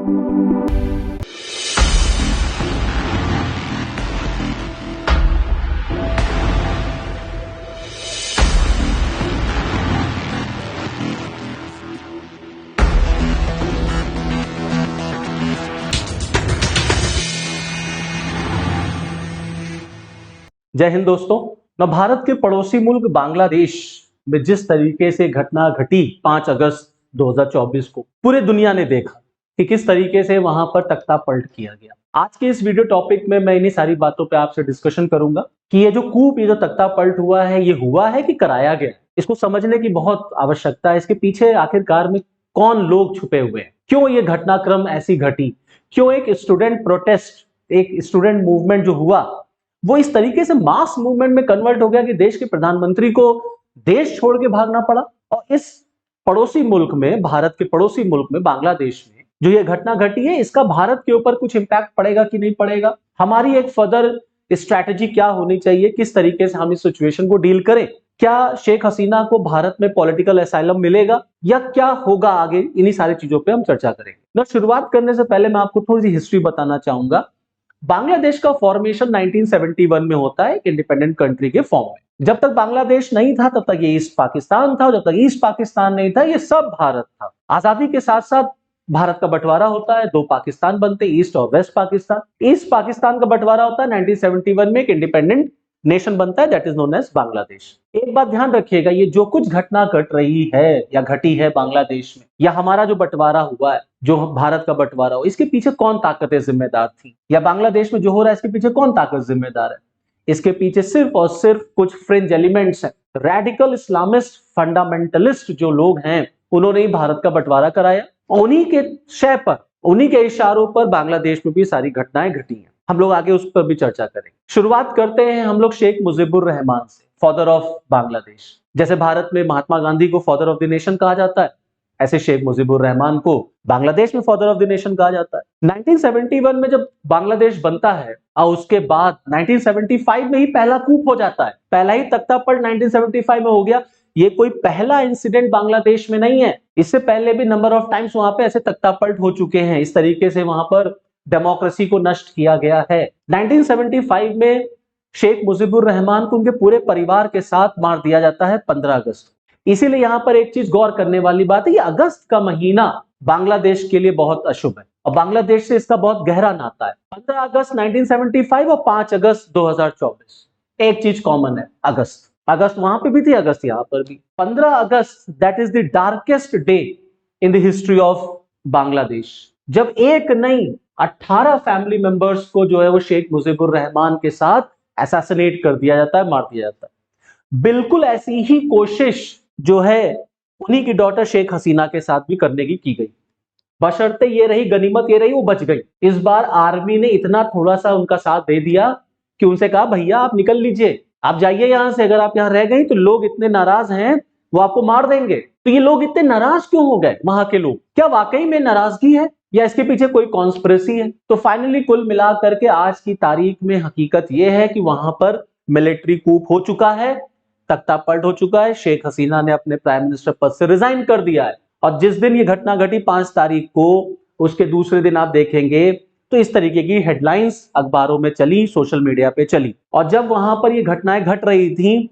जय हिंद दोस्तों। न भारत के पड़ोसी मुल्क बांग्लादेश में जिस तरीके से घटना घटी 5 अगस्त 2024 को पूरे दुनिया ने देखा कि किस तरीके से वहां पर तख्ता पलट किया गया। आज के इस वीडियो टॉपिक में मैं इन्हीं सारी बातों पे आपसे डिस्कशन करूंगा कि ये जो तख्ता पलट हुआ है, ये हुआ है कि कराया गया। इसको समझने की बहुत आवश्यकता है। इसके पीछे आखिरकार में कौन लोग छुपे हुए हैं, क्यों ये घटनाक्रम ऐसी घटी, क्यों एक स्टूडेंट प्रोटेस्ट, एक स्टूडेंट मूवमेंट जो हुआ वो इस तरीके से मास मूवमेंट में कन्वर्ट हो गया कि देश के प्रधानमंत्री को देश छोड़ के भागना पड़ा। और इस पड़ोसी मुल्क में, भारत के पड़ोसी मुल्क में, बांग्लादेश में जो ये घटना घटी है, इसका भारत के ऊपर कुछ इंपैक्ट पड़ेगा कि नहीं पड़ेगा, हमारी एक फर्दर स्ट्रैटेजी क्या होनी चाहिए, किस तरीके से हम इस सिचुएशन को डील करें, क्या शेख हसीना को भारत में पॉलिटिकल असाइलम मिलेगा या क्या होगा आगे, इन्हीं सारी चीजों पर हम चर्चा करेंगे। ना शुरुआत करने से पहले मैं आपको थोड़ी सी हिस्ट्री बताना चाहूंगा। बांग्लादेश का फॉर्मेशन 1971 में होता है, एक इंडिपेंडेंट कंट्री के फॉर्म में। जब तक बांग्लादेश नहीं था तब तक ये ईस्ट पाकिस्तान था, जब तक ईस्ट पाकिस्तान नहीं था ये सब भारत था। आजादी के साथ साथ भारत का बंटवारा होता है, 2 पाकिस्तान बनते, ईस्ट और वेस्ट पाकिस्तान। ईस्ट पाकिस्तान का बंटवारा होता है 1971 में, एक इंडिपेंडेंट नेशन बनता है, that is known as Bangladesh. एक बात ध्यान रखिएगा, ये जो कुछ घटना घट रही है या घटी है बांग्लादेश में, या हमारा जो बंटवारा हुआ है, जो भारत का बंटवारा हो, इसके पीछे कौन ताकतें जिम्मेदार थी, या बांग्लादेश में जो हो रहा है इसके पीछे कौन ताकत जिम्मेदार है। इसके पीछे सिर्फ और सिर्फ कुछ फ्रिंज एलिमेंट्स हैं, रेडिकल इस्लामिस्ट फंडामेंटलिस्ट जो लोग हैं, उन्होंने ही भारत का बंटवारा कराया। उन्हीं के शय पर, उन्हीं के इशारों पर बांग्लादेश में भी सारी घटनाएं घटी हैं। हम लोग आगे उस पर भी चर्चा करेंगे। शुरुआत करते हैं हम लोग शेख मुजीबुर रहमान से, फादर ऑफ बांग्लादेश। जैसे भारत में महात्मा गांधी को फादर ऑफ द नेशन कहा जाता है, ऐसे शेख मुजीबुर रहमान को बांग्लादेश में फादर ऑफ द नेशन कहा जाता है। 1971 में जब बांग्लादेश बनता है और उसके बाद 1975 में ही पहला कूप हो जाता है, पहला ही तख्ता पलट 1975 में हो गया। ये कोई पहला इंसिडेंट बांग्लादेश में नहीं है, इससे पहले भी नंबर ऑफ टाइम्स वहां पे ऐसे तख्ता पलट हो चुके हैं। इस तरीके से वहां पर डेमोक्रेसी को नष्ट किया गया है। 1975 में शेख मुजीबुर रहमान को उनके पूरे परिवार के साथ मार दिया जाता है 15 अगस्त। इसीलिए यहां पर एक चीज गौर करने वाली बात है, ये अगस्त का महीना बांग्लादेश के लिए बहुत अशुभ है और बांग्लादेश से इसका बहुत गहरा नाता है। 15 अगस्त 1975 और 5 अगस्त 2024, एक चीज कॉमन है, अगस्त। अगस्त वहां पे भी थी, अगस्त यहां पर भी। 15 August that is the darkest day in the history of Bangladesh, जब एक नहीं 18 फैमिली मेंबर्स को जो है वो शेख मुजीबुर रहमान के साथ असैसिनेट कर दिया जाता है, मार दिया जाता है। बिल्कुल ऐसी ही कोशिश जो है उन्हीं की डॉटर शेख हसीना के साथ भी करने की गई, बशर्ते ये रही, गनीमत ये रही, वो बच गई। इस बार आर्मी ने इतना थोड़ा सा उनका साथ दे दिया कि उनसे कहा भैया आप निकल लीजिए, आप जाइए यहां से, अगर आप यहां रह गई तो लोग इतने नाराज हैं वो आपको मार देंगे। तो ये लोग इतने नाराज क्यों हो गए वहां के लोग, क्या वाकई में नाराजगी है या इसके पीछे कोई कॉन्स्पिरेसी है? तो फाइनली कुल मिलाकर के आज की तारीख में हकीकत यह है कि वहां पर मिलिट्री कूप हो चुका है, तख्ता पलट हो चुका है, शेख हसीना ने अपने प्राइम मिनिस्टर पद से रिजाइन कर दिया है। और जिस दिन ये घटना घटी 5 तारीख को, उसके दूसरे दिन आप देखेंगे तो इस तरीके की हेडलाइंस अखबारों में चली, सोशल मीडिया पे चली। और जब वहां पर ये घटनाएं घट रही थी,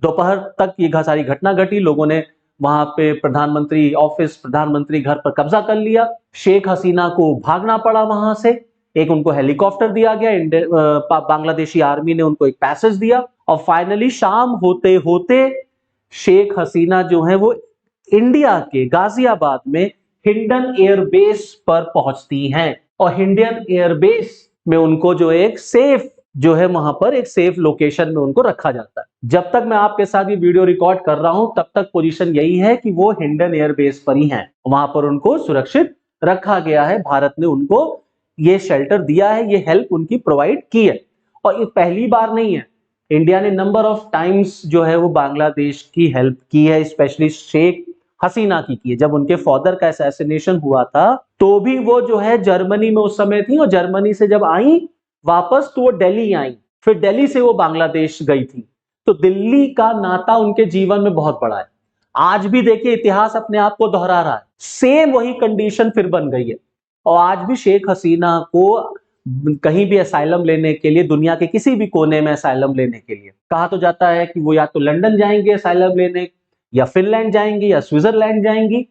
दोपहर तक ये सारी घटना घटी, लोगों ने वहां पे प्रधानमंत्री ऑफिस, प्रधानमंत्री घर पर कब्जा कर लिया। शेख हसीना को भागना पड़ा वहां से, एक उनको हेलीकॉप्टर दिया गया, बांग्लादेशी आर्मी ने उनको एक पैसेज दिया और फाइनली शाम होते होते शेख हसीना जो है वो इंडिया के गाजियाबाद में हिंडन एयरबेस पर पहुंचती हैं और हिंडन एयरबेस में उनको जो एक सेफ, जो है वहां पर एक सेफ लोकेशन में उनको रखा जाता है। जब तक मैं आपके साथ ये वीडियो रिकॉर्ड कर रहा हूं तब तक पोजीशन यही है कि वो हिंडन एयरबेस पर ही हैं, वहां पर उनको सुरक्षित रखा गया है। भारत ने उनको ये शेल्टर दिया है, ये हेल्प उनकी प्रोवाइड की है। और ये पहली बार नहीं है, इंडिया ने नंबर ऑफ टाइम्स जो है वो बांग्लादेश की हेल्प की है, स्पेशली शेख हसीना की है। जब उनके फादर का असैसिनेशन हुआ था तो भी वो जो है जर्मनी में उस समय थी, और जर्मनी से जब आई वापस तो वो दिल्ली आई, फिर दिल्ली से वो बांग्लादेश गई थी। तो दिल्ली का नाता उनके जीवन में बहुत बड़ा है। आज भी देखिए इतिहास अपने आप को दोहरा रहा है, सेम वही कंडीशन फिर बन गई है। और आज भी शेख हसीना को कहीं भी असाइलम लेने के लिए, दुनिया के किसी भी कोने में असाइलम लेने के लिए कहा तो जाता है कि वो या तो लंदन जाएंगे असाइलम लेने, या फिनलैंड जाएंगी, या स्विट्जरलैंड जाएंगी,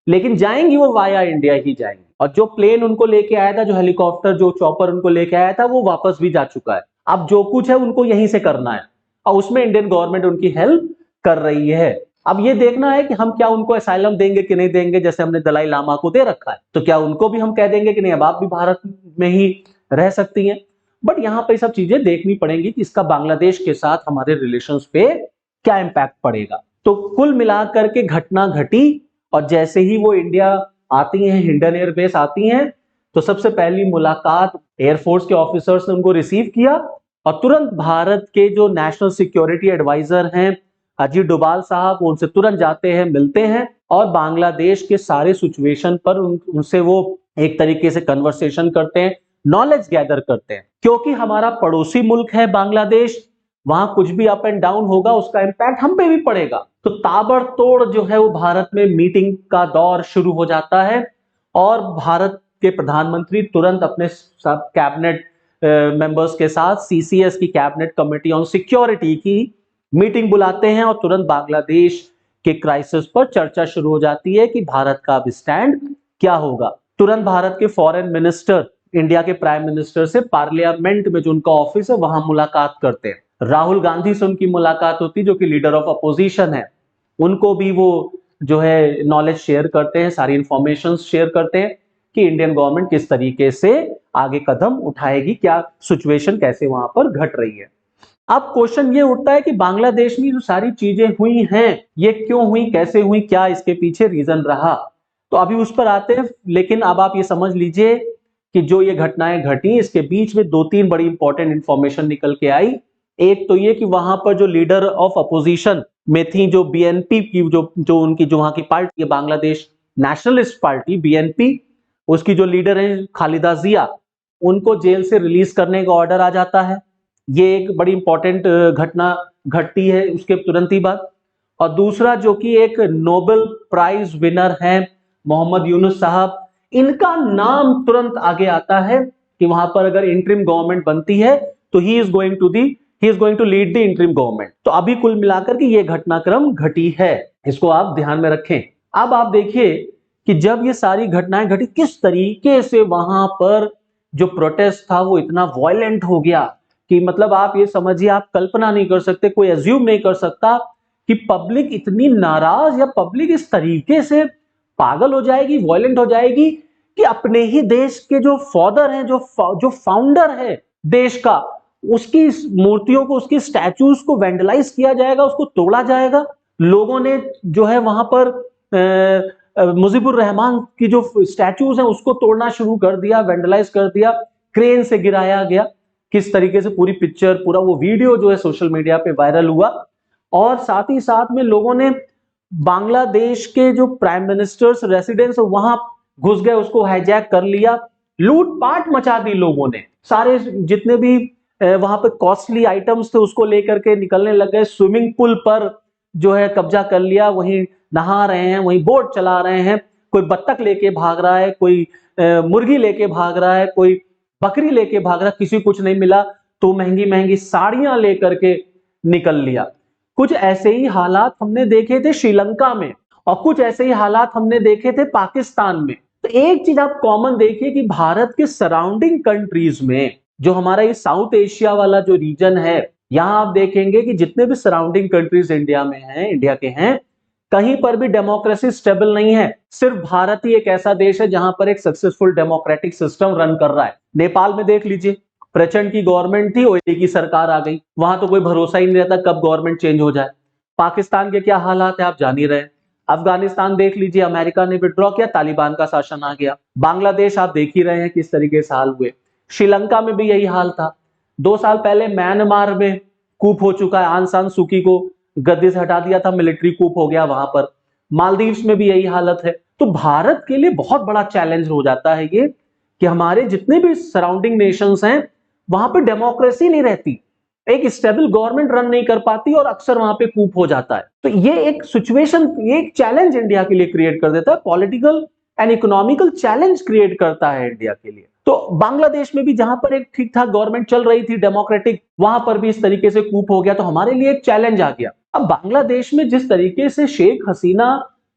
लेकिन जाएंगी वो वाया इंडिया ही जाएंगी। और जो प्लेन उनको लेके आया था, जो हेलीकॉप्टर, जो चॉपर उनको लेके आया था, वो वापस भी जा चुका है। अब जो कुछ है उनको यहीं से करना है, और उसमें इंडियन गवर्नमेंट उनकी हेल्प कर रही है। अब ये देखना है कि हम क्या उनको असाइलम देंगे कि नहीं देंगे। जैसे हमने दलाई लामा को दे रखा है, तो क्या उनको भी हम कह देंगे कि नहीं, अब आप भी भारत में ही रह सकती हैं। बट यहाँ पे सब चीजें देखनी पड़ेंगी कि इसका बांग्लादेश के साथ हमारे रिलेशंस पे क्या इंपैक्ट पड़ेगा। तो कुल मिलाकर के घटना घटी, और जैसे ही वो इंडिया आती हैं, हिंडन एयरबेस आती हैं, तो सबसे पहली मुलाकात एयरफोर्स के ऑफिसर्स ने उनको रिसीव किया, और तुरंत भारत के जो नेशनल सिक्योरिटी एडवाइजर हैं अजीत डोभाल साहब, उनसे तुरंत जाते हैं, मिलते हैं, और बांग्लादेश के सारे सिचुएशन पर उनसे वो एक तरीके से कन्वर्सेशन करते हैं, नॉलेज गैदर करते हैं। क्योंकि हमारा पड़ोसी मुल्क है बांग्लादेश, वहां कुछ भी अप एंड डाउन होगा उसका इंपैक्ट हम पे भी पड़ेगा। तो ताबड़तोड़ जो है वो भारत में मीटिंग का दौर शुरू हो जाता है, और भारत के प्रधानमंत्री तुरंत अपने सब कैबिनेट मेंबर्स के साथ सीसीएस की कैबिनेट कमेटी ऑन सिक्योरिटी की मीटिंग बुलाते हैं, और तुरंत बांग्लादेश के क्राइसिस पर चर्चा शुरू हो जाती है कि भारत का अब स्टैंड क्या होगा। तुरंत भारत के फॉरेन मिनिस्टर इंडिया के प्राइम मिनिस्टर से पार्लियामेंट में जो उनका ऑफिस है वहां मुलाकात करते हैं। राहुल गांधी से उनकी मुलाकात होती, जो कि लीडर ऑफ अपोजिशन है, उनको भी वो जो है नॉलेज शेयर करते हैं, सारी इंफॉर्मेशन शेयर करते हैं कि इंडियन गवर्नमेंट किस तरीके से आगे कदम उठाएगी, क्या सिचुएशन कैसे वहां पर घट रही है। अब क्वेश्चन ये उठता है कि बांग्लादेश में जो सारी चीजें हुई हैं, ये क्यों हुई, कैसे हुई, क्या इसके पीछे रीजन रहा, तो अभी उस पर आते हैं। लेकिन अब आप ये समझ लीजिए कि जो ये घटनाएं घटी, इसके बीच में दो तीन बड़ी इंपॉर्टेंट इंफॉर्मेशन निकल के आई। एक तो ये कि वहां पर जो लीडर ऑफ अपोजिशन में थी, जो बीएनपी की जो उनकी जो वहां की पार्टी है, बांग्लादेश नेशनलिस्ट पार्टी बीएनपी, उसकी जो लीडर है खालिदा जिया, उनको जेल से रिलीज करने का ऑर्डर आ जाता है। ये एक बड़ी इंपॉर्टेंट घटना घटती है उसके तुरंत ही बाद। और दूसरा जो कि एक नोबेल प्राइज विनर है मोहम्मद यूनुस साहब, इनका नाम तुरंत आगे आता है कि वहां पर अगर इंटरिम गवर्नमेंट बनती है तो he is going to lead the interim government. तो अभी कुल मिलाकर के ये घटनाक्रम घटी है, इसको आप ध्यान में रखें। अब आप देखिए कि जब ये सारी घटनाएं घटी, किस तरीके से वहां पर जो प्रोटेस्ट था वो इतना वायलेंट हो गया कि मतलब आप ये समझिए, आप कल्पना नहीं कर सकते, कोई एज्यूम नहीं कर सकता कि पब्लिक इतनी नाराज, या पब्लिक इस तरीके से पागल हो जाएगी, वायलेंट हो जाएगी कि अपने ही देश के जो फादर हैं, जो फाउंडर है देश का, उसकी मूर्तियों को, उसकी स्टैचूज को वेंडलाइज किया जाएगा, उसको तोड़ा जाएगा। लोगों ने जो है वहां पर मुजीबुर रहमान की जो स्टैचूज हैं उसको तोड़ना शुरू कर दिया, वेंडलाइज कर दिया, क्रेन से गिराया गया। किस तरीके से पूरी पिक्चर, पूरा वो वीडियो जो है सोशल मीडिया पे वायरल हुआ। और साथ ही साथ में लोगों ने बांग्लादेश के जो प्राइम मिनिस्टर्स रेसिडेंस वहां घुस गए, उसको हाईजैक कर लिया, लूटपाट मचा दी लोगों ने। सारे जितने भी वहां पे कॉस्टली आइटम्स थे उसको लेकर के निकलने लग गए। स्विमिंग पूल पर जो है कब्जा कर लिया, वहीं नहा रहे हैं, वहीं बोट चला रहे हैं। कोई बत्तख लेके भाग रहा है, कोई मुर्गी लेके भाग रहा है, कोई बकरी लेके भाग रहा है, किसी कुछ नहीं मिला तो महंगी महंगी साड़ियां लेकर के निकल लिया। कुछ ऐसे ही हालात हमने देखे थे श्रीलंका में, और कुछ ऐसे ही हालात हमने देखे थे पाकिस्तान में। तो एक चीज आप कॉमन देखिए कि भारत के सराउंडिंग कंट्रीज में, जो हमारा ये साउथ एशिया वाला जो रीजन है, यहां आप देखेंगे कि जितने भी सराउंडिंग कंट्रीज इंडिया में हैं, इंडिया के हैं, कहीं पर भी डेमोक्रेसी स्टेबल नहीं है। सिर्फ भारत ही एक ऐसा देश है जहां पर एक सक्सेसफुल डेमोक्रेटिक सिस्टम रन कर रहा है। नेपाल में देख लीजिए, प्रचंड की गवर्नमेंट थी, ओली की सरकार आ गई, वहां तो कोई भरोसा ही नहीं रहता कब गवर्नमेंट चेंज हो जाए। पाकिस्तान के क्या हालात है आप जान ही रहे। अफगानिस्तान देख लीजिए, अमेरिका ने विड्रॉ किया, तालिबान का शासन आ गया। बांग्लादेश आप देख ही रहे हैं किस तरीके से हाल हुए। श्रीलंका में भी यही हाल था। 2 साल पहले म्यांमार में कूप हो चुका है, आंग सान सूकी को गद्दी से हटा दिया था, मिलिट्री कूप हो गया वहां पर। मालदीव्स में भी यही हालत है। तो भारत के लिए बहुत बड़ा चैलेंज हो जाता है ये कि हमारे जितने भी सराउंडिंग नेशंस हैं वहां पे डेमोक्रेसी नहीं रहती, एक स्टेबल गवर्नमेंट रन नहीं कर पाती, और अक्सर वहां पे कूप हो जाता है। तो ये एक सिचुएशन, ये एक चैलेंज इंडिया के लिए क्रिएट कर देता है, political N economical challenge create करता है इंडिया के लिए। तो बांग्लादेश में भी जहां पर एक ठीक ठाक गवर्नमेंट चल रही थी डेमोक्रेटिक, वहां पर भी इस तरीके से कूप हो गया, तो हमारे लिए एक चैलेंज आ गया। अब बांग्लादेश में जिस तरीके से शेख हसीना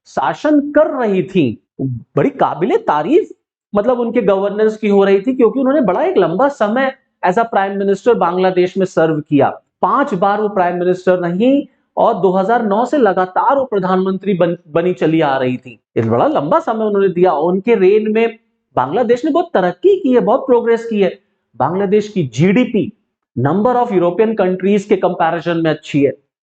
शासन कर रही थी, बड़ी काबिले तारीफ मतलब उनके गवर्नेंस की हो रही थी, क्योंकि उन्होंने बड़ा एक लंबा समय as a prime minister Bangladesh में सर्व किया। 5 बार वो प्राइम मिनिस्टर रही और 2009 से लगातार वो प्रधानमंत्री बनी चली आ रही थी। एक बड़ा लंबा समय उन्होंने दिया। उनके रेन में बांग्लादेश ने बहुत तरक्की की है, बहुत प्रोग्रेस की है। बांग्लादेश की GDP number of European countries के कंपैरिजन में अच्छी है।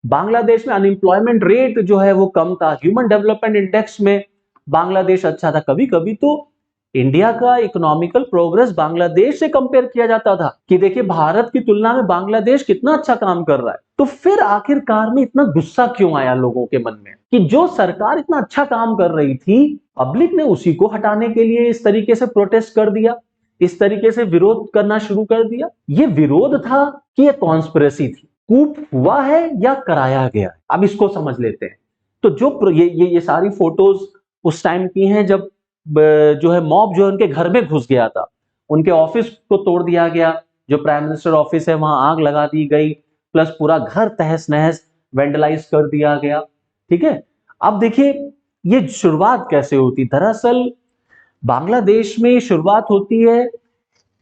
बांग्लादेश में अनएम्प्लॉयमेंट रेट जो है वो कम था। ह्यूमन डेवलपमेंट इंडेक्स में बांग्लादेश अच्छा था। कभी कभी तो इंडिया का इकोनॉमिकल प्रोग्रेस बांग्लादेश से कंपेयर किया जाता था कि देखिए भारत की तुलना में बांग्लादेश कितना अच्छा काम कर रहा है। तो फिर आखिरकार में इतना गुस्सा क्यों आया लोगों के मन में कि जो सरकार इतना अच्छा काम कर रही थी, पब्लिक ने उसी को हटाने के लिए इस तरीके से प्रोटेस्ट कर दिया, इस तरीके से विरोध करना शुरू कर दिया। ये विरोध था कि ये कॉन्स्पिरेसी थी, कूप हुआ है या कराया गया? अब इसको समझ लेते हैं। तो जो ये सारी फोटोज उस टाइम की हैं जब जो है मॉब जो है उनके घर में घुस गया था, उनके ऑफिस को तोड़ दिया गया, जो प्राइम मिनिस्टर ऑफिस है वहां आग लगा दी गई, प्लस पूरा घर तहस नहस वेंडलाइज कर दिया गया। ठीक है, अब देखिए ये शुरुआत कैसे होती। दरअसल बांग्लादेश में शुरुआत होती है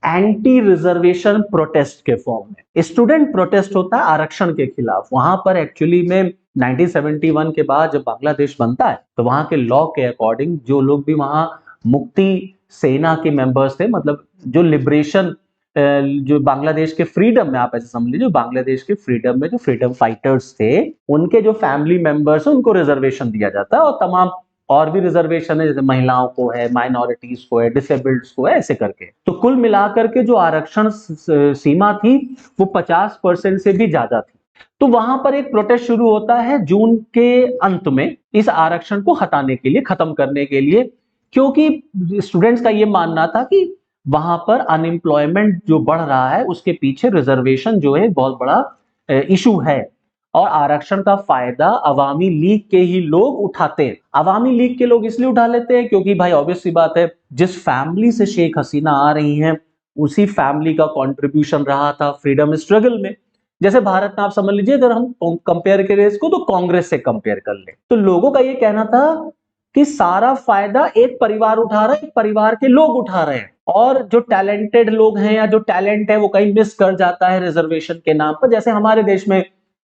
एंटी रिजर्वेशन प्रोटेस्ट के फॉर्म में। स्टूडेंट प्रोटेस्ट होता है आरक्षण के खिलाफ। वहां पर एक्चुअली में 1971 के बाद जब बांग्लादेश बनता है तो वहां के लॉ के अकॉर्डिंग जो लोग भी वहां मुक्ति सेना के मेंबर्स थे, मतलब जो लिबरेशन, जो बांग्लादेश के फ्रीडम में, आप ऐसे समझ लीजिए बांग्लादेश के फ्रीडम में जो फ्रीडम फाइटर्स थे उनके जो फैमिली मेंबर्स है उनको रिजर्वेशन दिया जाता है। और तमाम और भी रिजर्वेशन है, जैसे महिलाओं को है, माइनॉरिटीज को है, डिसेबल्ड को है, ऐसे करके। तो कुल मिलाकर के जो आरक्षण सीमा थी वो 50% से भी ज्यादा थी। तो वहां पर एक प्रोटेस्ट शुरू होता है जून के अंत में इस आरक्षण को हटाने के लिए, खत्म करने के लिए, क्योंकि स्टूडेंट्स का ये मानना था कि वहां पर अनएम्प्लॉयमेंट जो बढ़ रहा है उसके पीछे रिजर्वेशन जो है बहुत बड़ा इशू है और आरक्षण का फायदा अवामी लीग के ही लोग उठाते हैं। अवामी लीग के लोग इसलिए उठा लेते हैं क्योंकि भाई ऑब्वियस सी बात है, जिस फैमिली से शेख हसीना आ रही हैं उसी फैमिली का कंट्रीब्यूशन रहा था फ्रीडम स्ट्रगल में। जैसे भारत में आप समझ लीजिए, अगर हम कंपेयर करें इसको तो कांग्रेस से कंपेयर कर ले, तो लोगों का ये कहना था कि सारा फायदा एक परिवार उठा रहा है, एक परिवार के लोग उठा रहे हैं, और जो टैलेंटेड लोग हैं या जो टैलेंट है वो कहीं मिस कर जाता है रिजर्वेशन के नाम पर। जैसे हमारे देश में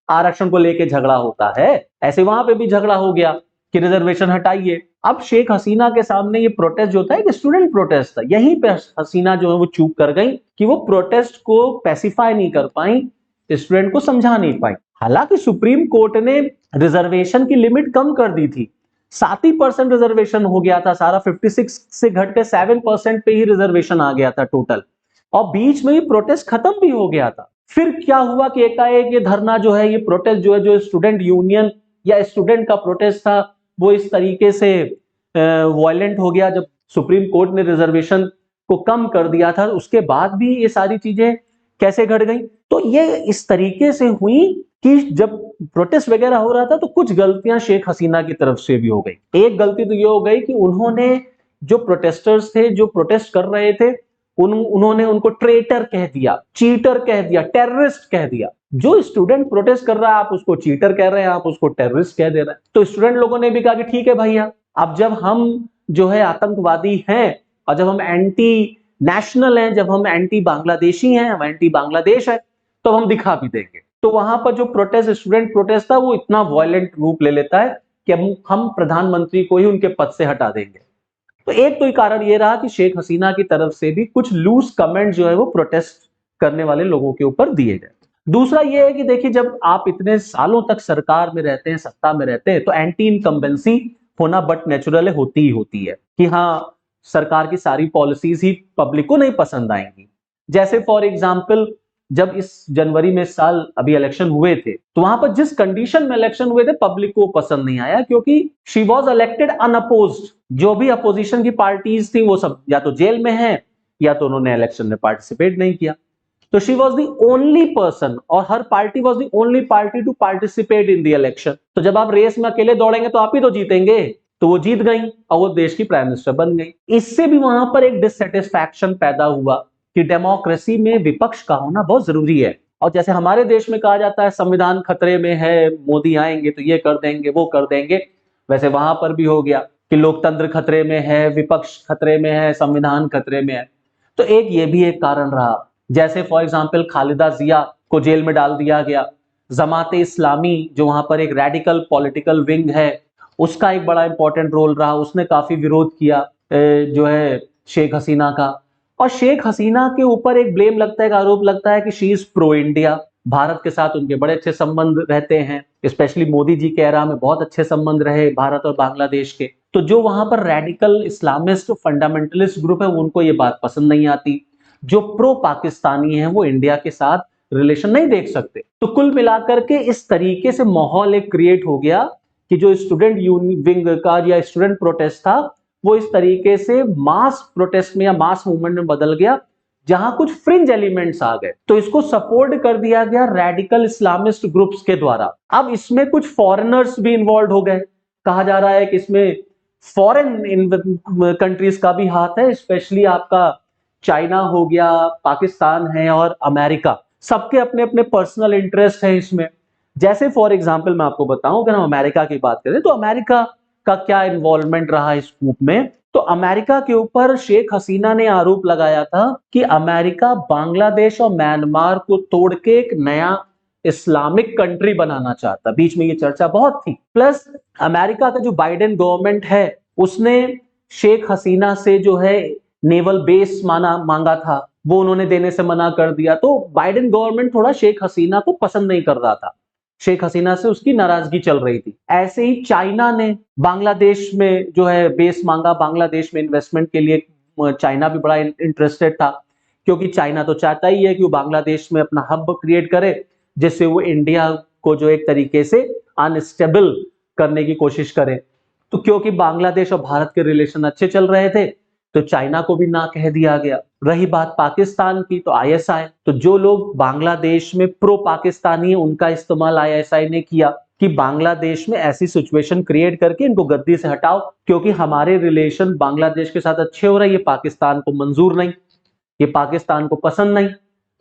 आरक्षण को लेके झगड़ा होता है, ऐसे वहां पे भी झगड़ा हो गया कि रिजर्वेशन हटाइए। अब शेख हसीना के सामने ये प्रोटेस्ट जो था एक स्टूडेंट प्रोटेस्ट था, यहीं पे हसीना जो है वो चूक कर गई कि वो प्रोटेस्ट को पैसिफाई नहीं कर पाई, स्टूडेंट को समझा नहीं पाई। हालांकि सुप्रीम कोर्ट ने रिजर्वेशन की लिमिट कम कर दी थी, 7% रिजर्वेशन हो गया था, सारा 56 से घट के 7% पे ही रिजर्वेशन आ गया था टोटल, और बीच में ही प्रोटेस्ट खत्म भी हो गया था। फिर क्या हुआ कि एकाएक ये धरना जो है, ये प्रोटेस्ट जो है, जो स्टूडेंट यूनियन या स्टूडेंट का प्रोटेस्ट था वो इस तरीके से वायलेंट हो गया। जब सुप्रीम कोर्ट ने रिजर्वेशन को कम कर दिया था, उसके बाद भी ये सारी चीजें कैसे घट गई? तो ये इस तरीके से हुई कि जब प्रोटेस्ट वगैरह हो रहा था तो कुछ गलतियां शेख हसीना की तरफ से भी हो गई। एक गलती तो ये हो गई कि उन्होंने जो प्रोटेस्टर्स थे, जो प्रोटेस्ट कर रहे थे, उन्होंने उनको ट्रेटर कह दिया, चीटर कह दिया, टेररिस्ट कह दिया। जो स्टूडेंट प्रोटेस्ट कर रहा है आप उसको चीटर कह रहे हैं, आप उसको टेररिस्ट कह दे रहे हैं। तो स्टूडेंट लोगों ने भी कहा कि ठीक है भैया, अब जब हम जो है आतंकवादी हैं और जब हम एंटी नेशनल हैं, जब हम एंटी बांग्लादेशी हैं, हम एंटी बांग्लादेश है, तो हम दिखा भी देंगे। तो वहां पर जो प्रोटेस्ट, स्टूडेंट प्रोटेस्ट था, वो इतना वायलेंट रूप ले लेता है कि हम प्रधानमंत्री को ही उनके पद से हटा देंगे। तो एक तो कारण ये रहा कि शेख हसीना की तरफ से भी कुछ लूज कमेंट जो है वो प्रोटेस्ट करने वाले लोगों के ऊपर दिए गए। दूसरा ये है कि देखिए, जब आप इतने सालों तक सरकार में रहते हैं, सत्ता में रहते हैं, तो एंटी इनकम्बेंसी होना बट नेचुरल होती ही होती है कि हाँ, सरकार की सारी पॉलिसीज ही पब्लिक को नहीं पसंद आएंगी। जैसे फॉर एग्जाम्पल, जब इस जनवरी में साल अभी इलेक्शन हुए थे, तो वहां पर जिस कंडीशन में इलेक्शन हुए थे पब्लिक को पसंद नहीं आया, क्योंकि शी वॉज इलेक्टेड अनअपोज्ड। जो भी अपोजिशन की पार्टीज थी वो सब या तो जेल में है या तो उन्होंने इलेक्शन में पार्टिसिपेट नहीं किया। तो she was the only person, और her party was the only party to participate in the election. तो जब आप रेस में अकेले दौड़ेंगे तो आप ही तो जीतेंगे, तो वो जीत गई और वो देश की प्राइम मिनिस्टर बन गई। इससे भी वहां पर एक डिससेटिस्फैक्शन पैदा हुआ कि डेमोक्रेसी में विपक्ष का होना बहुत जरूरी है। और जैसे हमारे देश में कहा जाता है संविधान खतरे में है, मोदी आएंगे तो ये कर देंगे वो कर देंगे, वैसे वहां पर भी हो गया कि लोकतंत्र खतरे में है, विपक्ष खतरे में है, संविधान खतरे में है। तो एक ये भी एक कारण रहा। जैसे फॉर एग्जाम्पल खालिदा जिया को जेल में डाल दिया गया, जमात इस्लामी जो वहां पर एक रेडिकल पॉलिटिकल विंग है, उसका एक बड़ा इंपॉर्टेंट रोल रहा, उसने काफी विरोध किया जो है शेख हसीना का। और शेख हसीना के ऊपर एक ब्लेम लगता है, एक आरोप लगता है कि she is pro India, Bharat के साथ उनके बड़े अच्छे संबंध रहते हैं, स्पेशली मोदी जी के एरा में बहुत अच्छे संबंध रहे भारत और बांग्लादेश के। तो जो वहां पर रेडिकल इस्लामिस्ट फंडामेंटलिस्ट ग्रुप है उनको ये बात पसंद नहीं आती, जो प्रो पाकिस्तानी है वो इंडिया के साथ रिलेशन नहीं देख सकते। तो कुल मिलाकर के इस तरीके से माहौल एक क्रिएट हो गया कि जो स्टूडेंट विंग का या स्टूडेंट प्रोटेस्ट था वो इस तरीके से मास प्रोटेस्ट में या मास मूवमेंट में बदल गया, जहां कुछ फ्रिंज एलिमेंट्स आ गए। तो इसको सपोर्ट कर दिया गया रेडिकल इस्लामिस्ट ग्रुप्स के द्वारा। अब इसमें कुछ फॉरेनर्स भी इन्वॉल्व हो गए, कहा जा रहा है कि इसमें फॉरेन कंट्रीज का भी हाथ है, स्पेशली आपका चाइना हो गया, पाकिस्तान है और अमेरिका, सबके अपने अपने पर्सनल इंटरेस्ट है इसमें। जैसे फॉर एग्जांपल मैं आपको बताऊं, अगर हम अमेरिका की बात करें तो अमेरिका का क्या इन्वॉल्वमेंट रहा इस कूप में। तो अमेरिका के ऊपर शेख हसीना ने आरोप लगाया था कि अमेरिका बांग्लादेश और म्यांमार को तोड़ के एक नया इस्लामिक कंट्री बनाना चाहता, बीच में ये चर्चा बहुत थी। प्लस अमेरिका का जो बाइडेन गवर्नमेंट है उसने शेख हसीना से जो है नेवल बेस मांगा था, वो उन्होंने देने से मना कर दिया। तो बाइडेन गवर्नमेंट थोड़ा शेख हसीना को पसंद नहीं कर रहा था, शेख हसीना से उसकी नाराजगी चल रही थी। ऐसे ही चाइना ने बांग्लादेश में जो है बेस मांगा, बांग्लादेश में इन्वेस्टमेंट के लिए चाइना भी बड़ा इंटरेस्टेड था, क्योंकि चाइना तो चाहता ही है कि वो बांग्लादेश में अपना हब क्रिएट करे, जिससे वो इंडिया को जो एक तरीके से अनस्टेबल करने की कोशिश करे। तो क्योंकि बांग्लादेश और भारत के रिलेशन अच्छे चल रहे थे तो चाइना को भी ना कह दिया गया। रही बात पाकिस्तान की, तो आईएसआई, तो जो लोग बांग्लादेश में प्रो पाकिस्तानी है उनका इस्तेमाल आईएसआई ने किया कि बांग्लादेश में ऐसी सिचुएशन क्रिएट करके इनको गद्दी से हटाओ, क्योंकि हमारे रिलेशन बांग्लादेश के साथ अच्छे हो रहे, ये पाकिस्तान को मंजूर नहीं, ये पाकिस्तान को पसंद नहीं।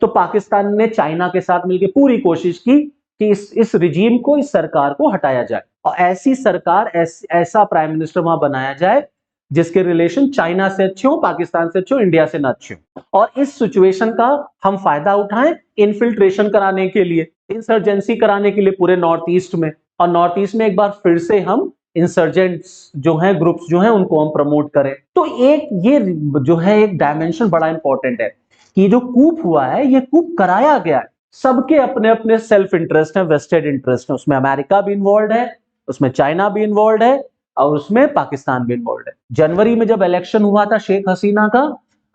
तो पाकिस्तान ने चाइना के साथ मिलकर पूरी कोशिश की कि इस रिजीम को, इस सरकार को हटाया जाए और ऐसी सरकार, ऐसा प्राइम मिनिस्टर वहां बनाया जाए जिसके रिलेशन चाइना से अच्छे हो, पाकिस्तान से अच्छे हो, इंडिया से ना अच्छे हो। और इस सिचुएशन का हम फायदा उठाएं इन्फिल्ट्रेशन कराने के लिए, इंसर्जेंसी कराने के लिए पूरे नॉर्थ ईस्ट में, और नॉर्थ ईस्ट में एक बार फिर से हम इंसर्जेंट्स जो हैं, ग्रुप्स जो हैं, उनको हम प्रमोट करें। तो एक ये जो है एक डायमेंशन बड़ा इंपॉर्टेंट है कि जो कूप हुआ है ये कूप कराया गया है, सबके अपने अपने सेल्फ इंटरेस्ट है, वेस्टेड इंटरेस्ट है, उसमें अमेरिका भी इन्वॉल्व है, उसमें चाइना भी इन्वॉल्व है और उसमें पाकिस्तान भी इन्वॉल्व है। जनवरी में जब इलेक्शन हुआ था शेख हसीना का,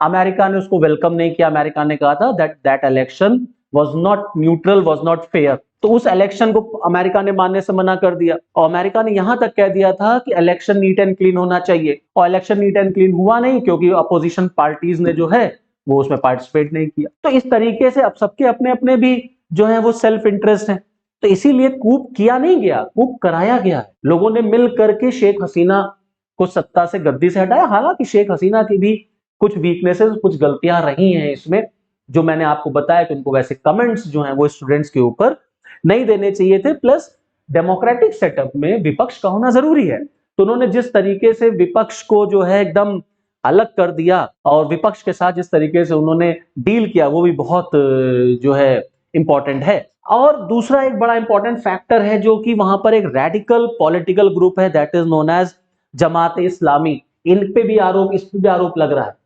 अमेरिका ने उसको वेलकम नहीं किया। अमेरिका ने कहा था that election was not neutral, was not fair. तो उस इलेक्शन को अमेरिका ने मानने से मना कर दिया और अमेरिका ने यहां तक कह दिया था कि इलेक्शन नीट एंड क्लीन होना चाहिए, और इलेक्शन नीट एंड क्लीन हुआ नहीं क्योंकि अपोजिशन पार्टीज ने जो है वो उसमें पार्टिसिपेट नहीं किया। तो इस तरीके से अब सबके अपने अपने भी जो है वो सेल्फ इंटरेस्ट है। तो इसीलिए कूप किया नहीं गया, कूप कराया गया है। लोगों ने मिल करके शेख हसीना को सत्ता से, गद्दी से हटाया। हालांकि शेख हसीना की भी कुछ वीकनेसेस, कुछ गलतियां रही हैं इसमें, जो मैंने आपको बताया कि उनको वैसे कमेंट्स जो हैं वो स्टूडेंट्स के ऊपर नहीं देने चाहिए थे। प्लस डेमोक्रेटिक सेटअप में विपक्ष का होना जरूरी है, तो उन्होंने जिस तरीके से विपक्ष को जो है एकदम अलग कर दिया और विपक्ष के साथ जिस तरीके से उन्होंने डील किया वो भी बहुत जो है इंपॉर्टेंट है। और दूसरा एक बड़ा इंपॉर्टेंट फैक्टर है जो कि वहां पर एक रेडिकल पॉलिटिकल ग्रुप है, that is known as Jamaat Islami. इन पे भी आरोप, इस पे भी आरोप लग रहा है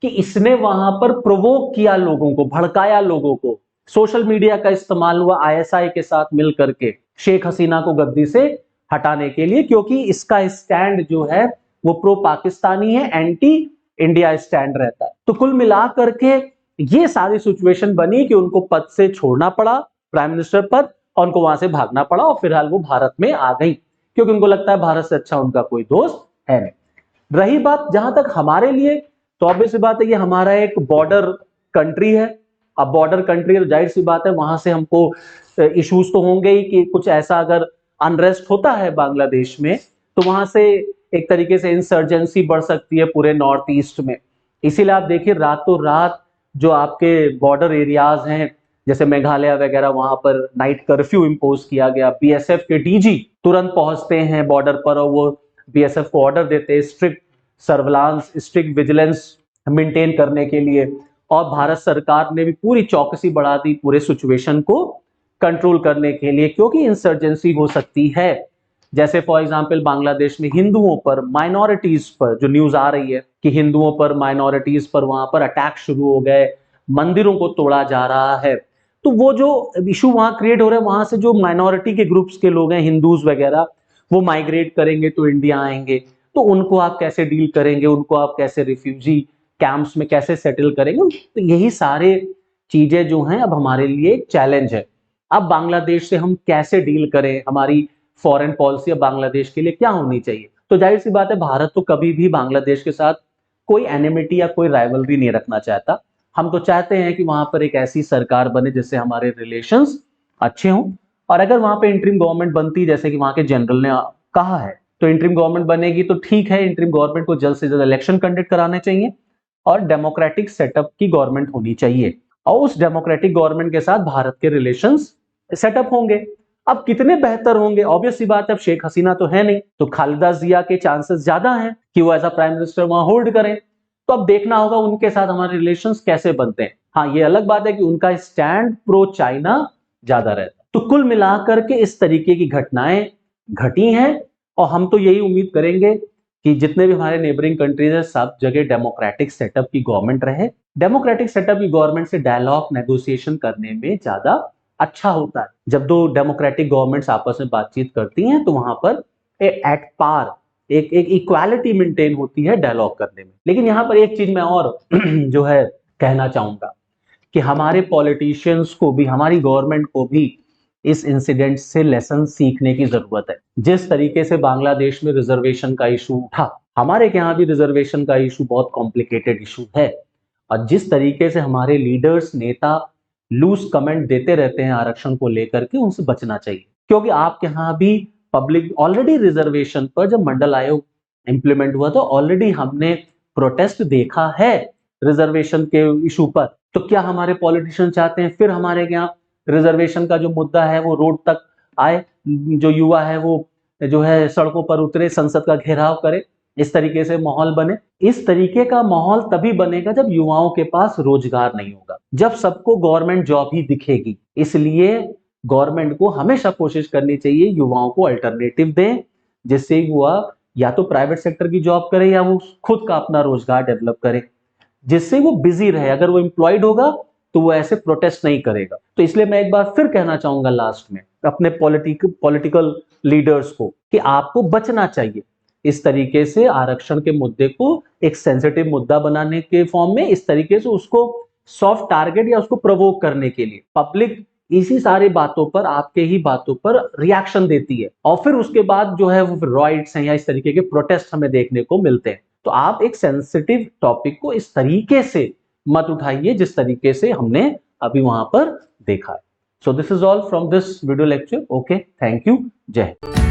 कि इसने वहां पर प्रोवोक किया लोगों को, भड़काया लोगों को। सोशल मीडिया का इस्तेमाल हुआ आईएसआई के साथ मिल करके शेख हसीना को गद्दी से हटाने के लिए, क्योंकि इसका स्टैंड जो है वो प्रो पाकिस्तानी है, एंटी इंडिया स्टैंड रहता है। तो कुल मिला करके ये सारी सिचुएशन बनी कि उनको पद से छोड़ना पड़ा, प्राइम मिनिस्टर पद, और उनको वहां से भागना पड़ा और फिलहाल वो भारत में आ गई, क्योंकि उनको लगता है भारत से अच्छा उनका कोई दोस्त है नहीं। रही बात जहां तक हमारे लिए, तो ऑब्वियस सी बात है ये हमारा एक बॉर्डर कंट्री है। अब बॉर्डर कंट्री है तो जाहिर सी बात है वहां से हमको इश्यूज तो होंगे ही कि कुछ ऐसा अगर अनरेस्ट होता है बांग्लादेश में तो वहां से एक तरीके से इंसर्जेंसी बढ़ सकती है पूरे नॉर्थ ईस्ट में। इसीलिए आप देखिए रातों रात जो आपके बॉर्डर एरियाज हैं जैसे मेघालय वगैरह, वहां पर नाइट कर्फ्यू इम्पोज किया गया। बीएसएफ के डीजी तुरंत पहुंचते हैं बॉर्डर पर और वो बीएसएफ को ऑर्डर देते हैं strict surveillance, strict vigilance maintain करने के लिए। और भारत सरकार ने भी पूरी चौकसी बढ़ा दी पूरे सिचुएशन को कंट्रोल करने के लिए, क्योंकि इंसर्जेंसी हो सकती है। जैसे फॉर एग्जांपल बांग्लादेश में हिंदुओं पर, माइनॉरिटीज पर जो न्यूज आ रही है कि हिंदुओं पर, माइनॉरिटीज पर वहां पर अटैक शुरू हो गए, मंदिरों को तोड़ा जा रहा है। तो वो जो इशू वहां क्रिएट हो रहा है, वहां से जो माइनॉरिटी के ग्रुप्स के लोग हैं, हिंदूज वगैरह, वो माइग्रेट करेंगे तो इंडिया आएंगे, तो उनको आप कैसे डील करेंगे, उनको आप कैसे रिफ्यूजी कैंप्स में कैसे सेटल करेंगे। तो यही सारे चीजें जो हैं अब हमारे लिए एक चैलेंज है। अब बांग्लादेश से हम कैसे डील करें, हमारी फॉरेन पॉलिसी अब बांग्लादेश के लिए क्या होनी चाहिए। तो जाहिर सी बात है भारत तो कभी भी बांग्लादेश के साथ कोई एनिमिटी या कोई राइवलरी नहीं रखना चाहता। हम तो चाहते हैं कि वहां पर एक ऐसी सरकार बने जिससे हमारे रिलेशंस अच्छे हों। और अगर वहां पे इंटरिम गवर्नमेंट बनती जैसे कि वहां के जनरल ने कहा है, तो इंटरिम गवर्नमेंट बनेगी तो ठीक है। इंटरिम गवर्नमेंट को जल्द से जल्द इलेक्शन कंडक्ट कराने चाहिए और डेमोक्रेटिक सेटअप की गवर्नमेंट होनी चाहिए, और उस डेमोक्रेटिक गवर्नमेंट के साथ भारत के रिलेशंस सेटअप होंगे। अब कितने बेहतर होंगे, ऑब्वियस सी बात है, अब शेख हसीना तो है नहीं, तो खालिदा जिया के चांसेस ज्यादा हैं कि वो ऐसा प्राइम मिनिस्टर वहां होल्ड करें। तो अब देखना होगा उनके साथ हमारे रिलेशंस कैसे बनते हैं। हाँ, ये अलग बात है कि उनका स्टैंड प्रो चाइना ज्यादा रहता है। तो कुल मिलाकर के इस तरीके की घटनाएं घटी हैं, और हम तो यही उम्मीद करेंगे कि जितने भी हमारे नेबरिंग कंट्रीज है सब जगह डेमोक्रेटिक सेटअप की गवर्नमेंट रहे। डेमोक्रेटिक सेटअप की गवर्नमेंट से डायलॉग नेगोशिएशन करने में ज्यादा अच्छा होता है। जब दो डेमोक्रेटिक गवर्नमेंट्स आपस में बातचीत करती हैं तो वहां पर एट पार एक इक्वालिटी मेंटेन होती है डायलॉग करने में। लेकिन यहाँ पर एक चीज मैं और जो है कहना चाहूंगा कि हमारे पॉलिटिशियंस को भी, हमारी गवर्नमेंट को भी इस इंसिडेंट से लेसन सीखने की जरूरत है। जिस तरीके से बांग्लादेश में रिजर्वेशन का इशू उठा, हमारे यहाँ भी रिजर्वेशन का इशू बहुत कॉम्प्लिकेटेड इशू है। और जिस तरीके से हमारे लीडर्स, नेता लूज कमेंट देते रहते हैं आरक्षण को लेकर के, उनसे बचना चाहिए। क्योंकि आपके यहाँ भी पब्लिक ऑलरेडी रिजर्वेशन पर जब मंडल आयोग इंप्लीमेंट हुआ तो ऑलरेडी हमने प्रोटेस्ट देखा है रिजर्वेशन के इशू पर। तो क्या हमारे पॉलिटिशियन चाहते हैं फिर हमारे यहाँ रिजर्वेशन का जो मुद्दा है वो रोड तक आए, जो युवा है वो जो है सड़कों पर उतरे, संसद का घेराव करे, इस तरीके से माहौल बने? इस तरीके का माहौल तभी बनेगा जब युवाओं के पास रोजगार नहीं होगा, जब सबको गवर्नमेंट जॉब ही दिखेगी। इसलिए गवर्नमेंट को हमेशा कोशिश करनी चाहिए युवाओं को अल्टरनेटिव दें, जिससे युवा या तो प्राइवेट सेक्टर की जॉब करे या वो खुद का अपना रोजगार डेवलप करे, जिससे वो बिजी रहे। अगर वो एम्प्लॉयड होगा तो वो ऐसे प्रोटेस्ट नहीं करेगा। तो इसलिए मैं एक बार फिर कहना चाहूंगा लास्ट में अपने पॉलिटिकल लीडर्स को कि आपको बचना चाहिए इस तरीके से आरक्षण के मुद्दे को एक सेंसिटिव मुद्दा बनाने के फॉर्म में, इस तरीके से उसको सॉफ्ट टारगेट या उसको प्रवोक करने के लिए। पब्लिक इसी सारी बातों पर, आपके ही बातों पर रिएक्शन देती है और फिर उसके बाद जो है वो रॉइट्स हैं या इस तरीके के प्रोटेस्ट हमें देखने को मिलते हैं। तो आप एक सेंसिटिव टॉपिक को इस तरीके से मत उठाइए जिस तरीके से हमने अभी वहां पर देखा है। So this is all from this video lecture. Okay, thank you, जय हिंद।